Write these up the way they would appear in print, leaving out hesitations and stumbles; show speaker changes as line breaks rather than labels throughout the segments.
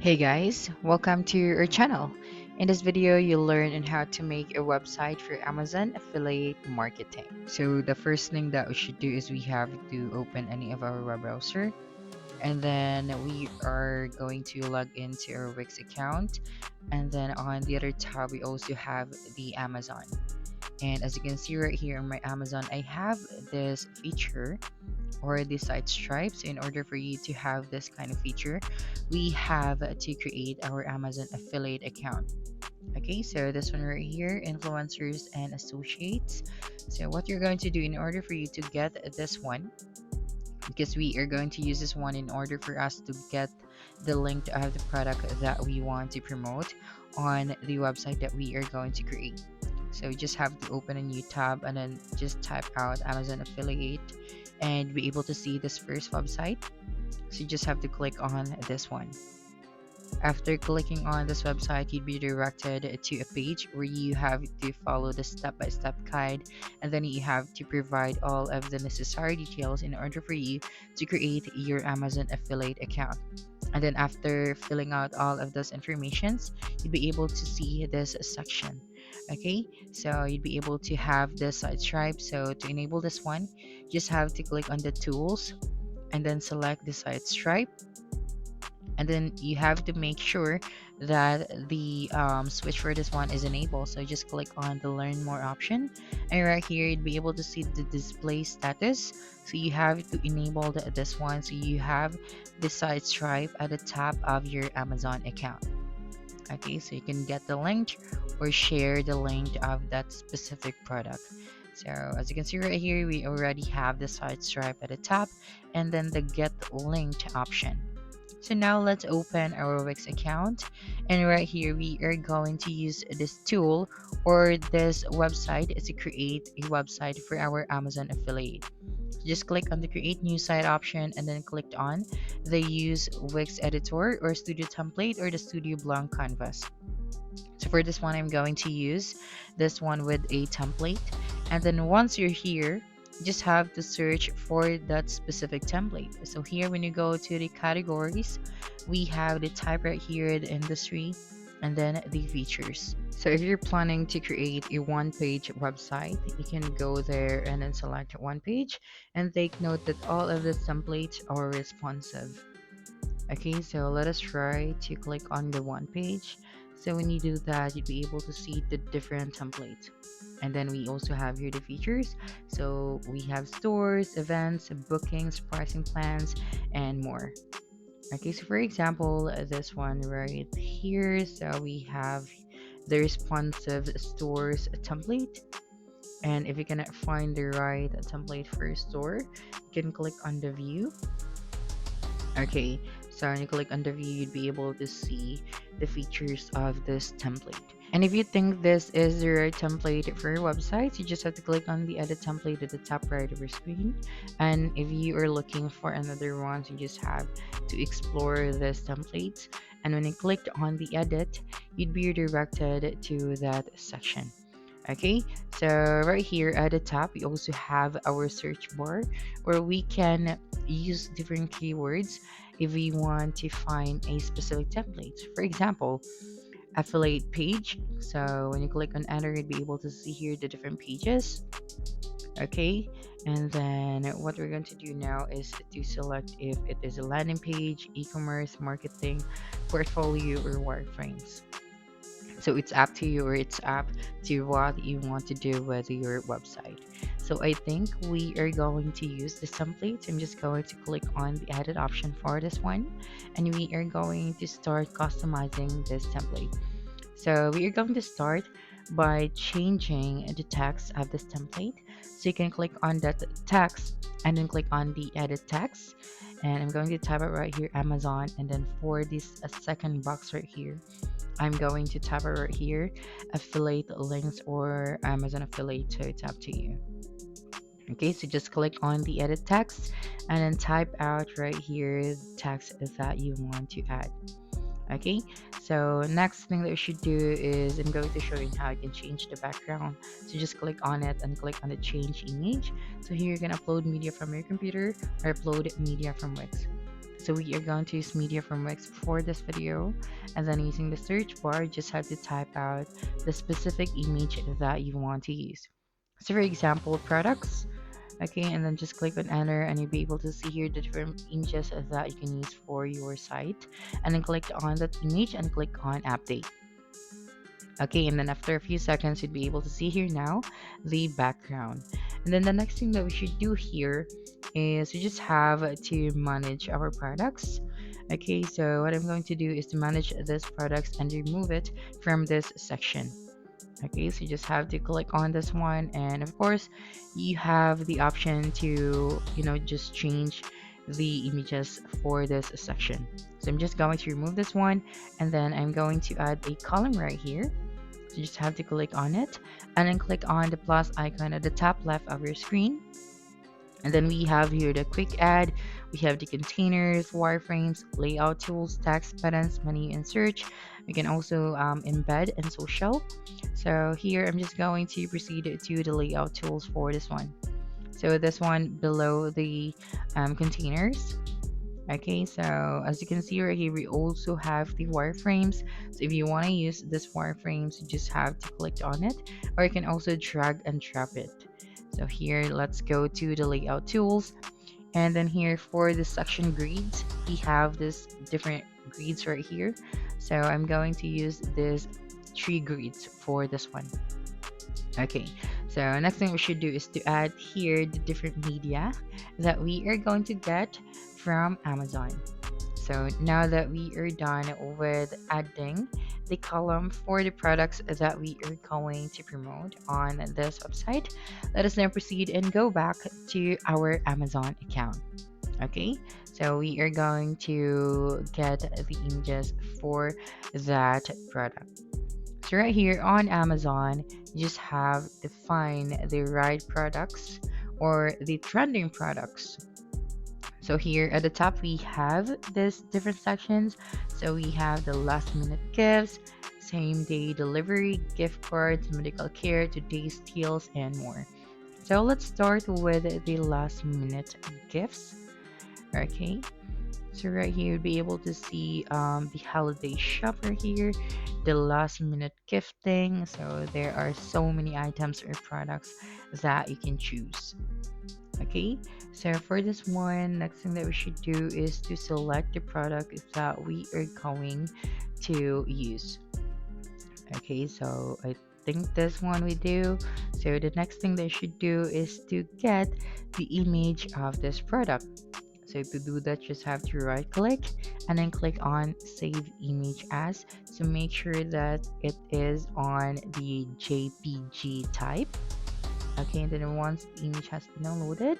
Hey guys, welcome to our channel. In this video, you'll learn on how to make a website for Amazon affiliate marketing. So the first thing that we should do is we have to open any of our web browser, and then we are going to log into our Wix account, and then on the other tab we also have the Amazon. And as you can see right here on my Amazon, I have this feature or the site stripes. In order for you to have this kind of feature, we have to create our Amazon affiliate account. Okay, so this one right here, influencers and associates. So what you're going to do in order for you to get this one, because we are going to use this one in order for us to get the link to have the product that we want to promote on the website that we are going to create. So you just have to open a new tab and then just type out Amazon affiliate and be able to see this first website. So you just have to click on this one. After clicking on this website, you'd be directed to a page where you have to follow the step-by-step guide, and then you have to provide all of the necessary details in order for you to create your Amazon affiliate account. And then after filling out all of those informations, you'd be able to see this section. Okay, so you'd be able to have this site stripe. So to enable this one, you just have to click on the tools and then select the site stripe, and then you have to make sure that the switch for this one is enabled. So just click on the learn more option, and right here you'd be able to see the display status. So you have to enable this one, so you have the site stripe at the top of your Amazon account. Okay, so you can get the link or share the link of that specific product. So as you can see right here, we already have the site stripe at the top and then the get linked option. So now let's open our Wix account, and right here we are going to use this tool or this website to create a website for our Amazon affiliate. Just click on the create new site option and then click on the use Wix editor or studio template or the studio blank canvas. So for this one, I'm going to use this one with a template. And then once you're here, you just have to search for that specific template. So here, when you go to the categories, we have the type right here, the industry, and then the features. So if you're planning to create a one-page website, you can go there and then select one page, and take note that all of the templates are responsive. Okay, so let us try to click on the one page. So when you do that, you'd be able to see the different templates. And then we also have here the features. So we have stores, events, bookings, pricing plans, and more. Okay, so for example, this one right here. So we have the responsive stores template. And if you cannot find the right template for a store, you can click on the view. Okay, so when you click on the view, you'd be able to see the features of this template. And if you think this is the right template for your website, you just have to click on the edit template at the top right of your screen. And if you are looking for another one, you just have to explore this template. And when you clicked on the edit, you'd be redirected to that section. Okay, so right here at the top, we also have our search bar where we can use different keywords if we want to find a specific template. For example, affiliate page. So when you click on enter, you'll be able to see here the different pages. Okay, and then what we're going to do now is to select if it is a landing page, e-commerce, marketing, portfolio, or wireframes. So it's up to you, or it's up to what you want to do with your website. So I think we are going to use this template. I'm just going to click on the edit option for this one, and we are going to start customizing this template. So we are going to start by changing the text of this template. So you can click on that text and then click on the edit text. And I'm going to type it right here, Amazon. And then for this second box right here, I'm going to type it right here, affiliate links or Amazon affiliate. So it's up to you. Okay, so just click on the edit text and then type out right here the text that you want to add. Okay, so next thing that you should do is I'm going to show you how you can change the background. So just click on it and click on the change image. So here you can upload media from your computer or upload media from Wix. So we are going to use media from Wix for this video, and then using the search bar, just have to type out the specific image that you want to use. So for example, products. Okay, and then just click on enter, and you'll be able to see here the different images that you can use for your site, and then click on that image and click on update. Okay, and then after a few seconds you'd be able to see here now the background. And then the next thing that we should do here is we just have to manage our products. Okay, so what I'm going to do is to manage this products and remove it from this section. Okay, so you just have to click on this one, and of course you have the option to just change the images for this section. So I'm just going to remove this one, and then I'm going to add a column right here. So you just have to click on it, and then click on the plus icon at the top left of your screen. And then we have here the quick add, we have the containers, wireframes, layout tools, text, buttons, menu, and search. We can also embed and social. So here I'm just going to proceed to the layout tools for this one. So this one below the containers. Okay, so as you can see right here, we also have the wireframes. So if you want to use this wireframes, you just have to click on it, or you can also drag and drop it. So here, let's go to the layout tools, and then here for the section grids, we have this different grids right here. So I'm going to use this 3 grids for this one. Okay, so next thing we should do is to add here the different media that we are going to get from Amazon. So now that we are done with adding the column for the products that we are going to promote on this website, let us now proceed and go back to our Amazon account. Okay, so we are going to get the images for that product. So right here on Amazon, you just have to find the right products or the trending products. So here at the top we have this different sections. So we have the last minute gifts, same day delivery, gift cards, medical care, today's deals, and more. So let's start with the last minute gifts. Okay, so right here you'll be able to see the holiday shopper here, the last minute gifting. So there are so many items or products that you can choose. Okay, so for this one, next thing that we should do is to select the product that we are going to use. Okay, so I think this one we do. So the next thing that you should do is to get the image of this product. So to do that, just have to right click and then click on save image as. So make sure that it is on the JPG type. Okay, and then once the image has been downloaded,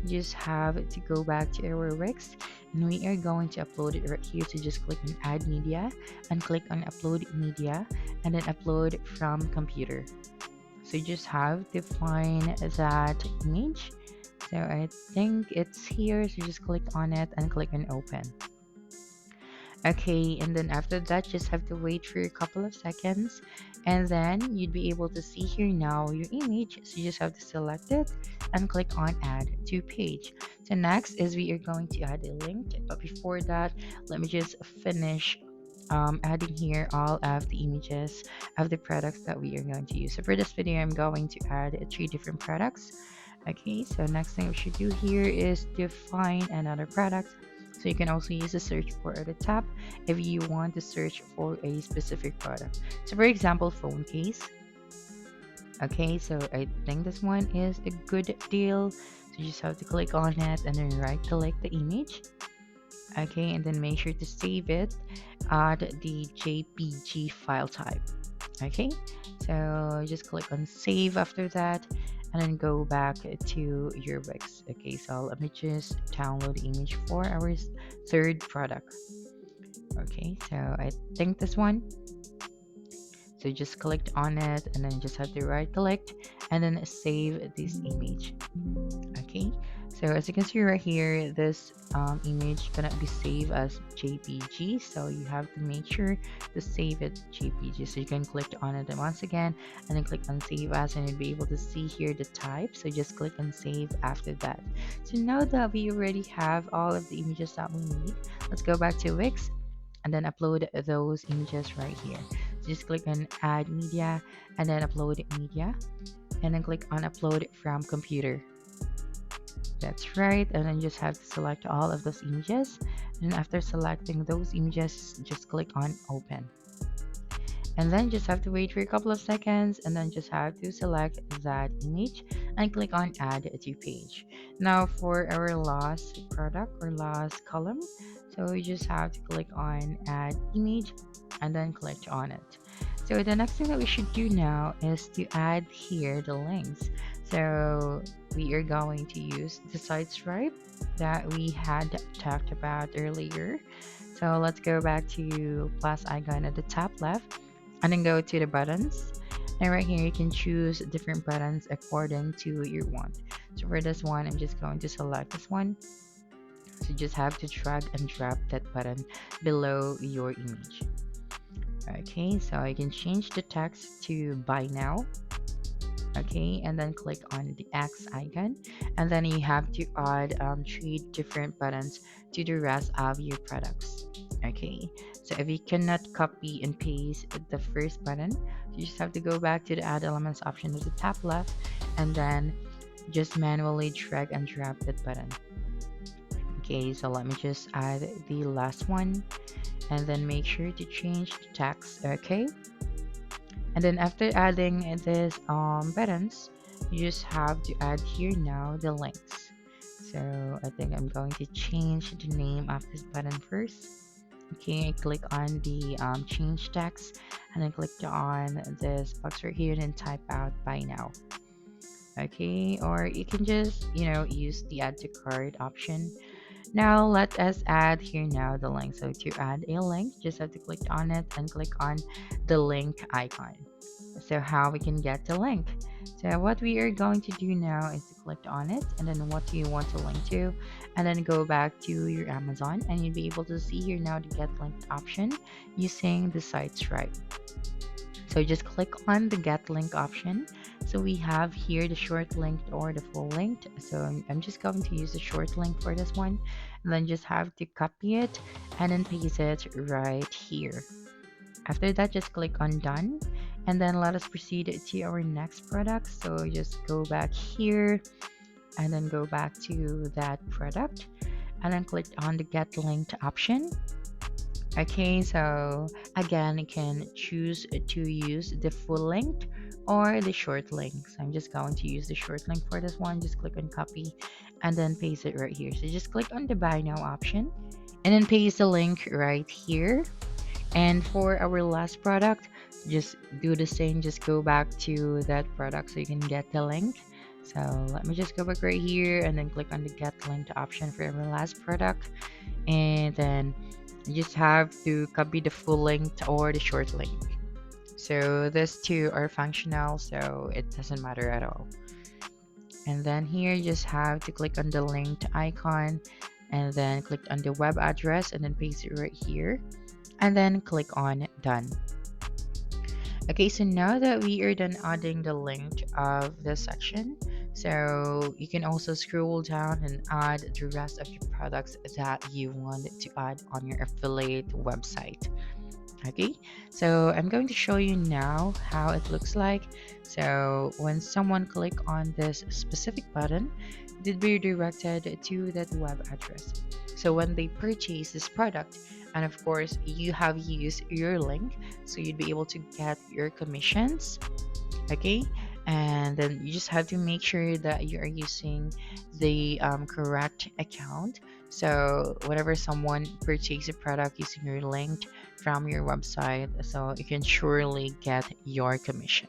we just have to go back to our Wix, and we are going to upload it right here. So just click on add media and click on upload media, and then upload from computer. So you just have to find that image. So I think it's here, so just click on it and click on open. Okay, and then after that, just have to wait for a couple of seconds, and then you'd be able to see here now your image. So you just have to select it and click on add to page. So next is we are going to add a link, but before that, let me just finish adding here all of the images of the products that we are going to use. So for this video, I'm going to add 3 different products. Okay, so next thing we should do here is to find another product. So you can also use the search bar at the top if you want to search for a specific product. So for example, phone case. Okay, so I think this one is a good deal. So you just have to click on it and then right click the image. Okay, and then make sure to save it at the JPG file type. Okay, so just click on save after that, and then go back to your Wix. Okay, so let me just download the image for our 3rd product. Okay, so I think this one. So just clicked on it, and then just have to right click and then save this image. Okay, So as you can see right here, this image cannot be saved as JPG. So you have to make sure to save it JPG. So you can click on it once again and then click on save as, and you'll be able to see here the type. So just click on save after that. So now that we already have all of the images that we need, let's go back to Wix and then upload those images right here. So just click on add media and then upload media and then click on upload from computer. That's right, and then just have to select all of those images, and after selecting those images, just click on open, and then just have to wait for a couple of seconds, and then just have to select that image and click on add to page. Now for our last product or last column, so you just have to click on add image and then click on it. So the next thing that we should do now is to add here the links. So we are going to use the site stripe that we had talked about earlier. So let's go back to plus icon at the top left and then go to the buttons. And right here you can choose different buttons according to your want. So for this one, I'm just going to select this one. So just have to drag and drop that button below your image. Okay, so I can change the text to buy now. Okay, and then click on the X icon, and then you have to add 3 different buttons to the rest of your products. Okay, so if you cannot copy and paste the first button, you just have to go back to the add elements option at the top left and then just manually drag and drop that button. Okay, so let me just add the last one and then make sure to change the text. Okay, and then after adding this buttons, you just have to add here now the links. So I think I'm going to change the name of this button first. Okay, click on the change text and then click on this box right here and then type out buy now. Okay, or you can just use the add to cart option. Now let us add here now the link. So to add a link, just have to click on it and click on the link icon. So how we can get the link? So what we are going to do now is to click on it and then what you want to link to, and then go back to your Amazon, and you'll be able to see here now the get linked option using the site stripe. So just click on the get link option. So we have here the short linked or the full linked. So I'm just going to use the short link for this one, and then just have to copy it and then paste it right here. After that, just click on done, and then let us proceed to our next product. So just go back here and then go back to that product and then click on the get linked option. Okay, so again, you can choose to use the full link or the short link. So I'm just going to use the short link for this one. Just click on copy and then paste it right here. So just click on the buy now option and then paste the link right here. And for our last product, just do the same. Just go back to that product so you can get the link. So let me just go back right here and then click on the get linked option for our last product, and then you just have to copy the full link or the short link. So these two are functional, so it doesn't matter at all. And then here you just have to click on the linked icon and then click on the web address and then paste it right here and then click on done. Okay, so now that we are done adding the link of this section, so you can also scroll down and add the rest of your products that you want to add on your affiliate website. Okay, so I'm going to show you now how it looks like. So when someone click on this specific button, it will be redirected to that web address. So when they purchase this product, and of course you have used your link, so you'd be able to get your commissions. Okay, and then you just have to make sure that you are using the correct account. So whenever someone purchases a product using your link from your website, so you can surely get your commission.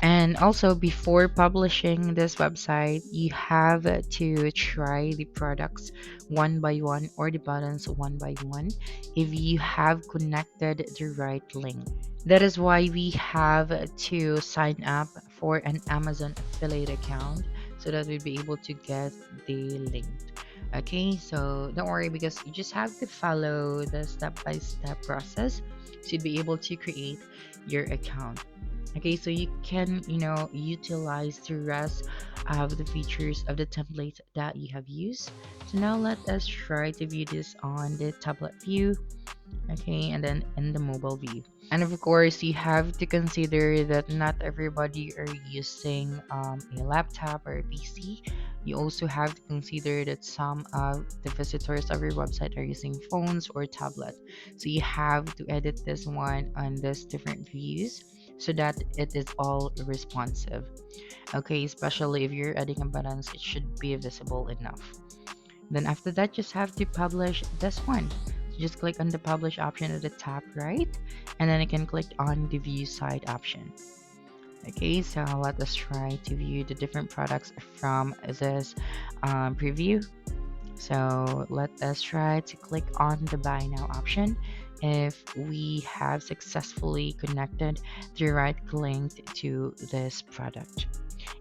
And also, before publishing this website, you have to try the products one by one or the buttons one by one if you have connected the right link. That is why we have to sign up for an Amazon affiliate account. so that we'd be able to get the link. Okay, so don't worry because you just have to follow the step-by-step process so you'd be able to create your account. Okay, so you can, utilize the rest of the features of the template that you have used. So now let us try to view this on the tablet view, okay, and then in the mobile view. And of course, you have to consider that not everybody are using a laptop or a PC. You also have to consider that some of the visitors of your website are using phones or tablet. So you have to edit this one on this different views so that it is all responsive. Okay, especially if you're adding a buttons, it should be visible enough. Then after that, just have to publish this one. So just click on the publish option at the top right, and then you can click on the view site option. Okay, so let us try to view the different products from this preview. So let us try to click on the buy now option if we have successfully connected the right link to this product.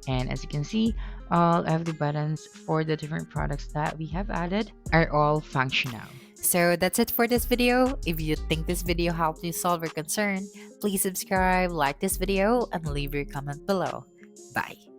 And as you can see, all of the buttons for the different products that we have added are all functional. So that's it for this video. If you think this video helped you solve your concern, please subscribe, like this video, and leave your comment below. Bye.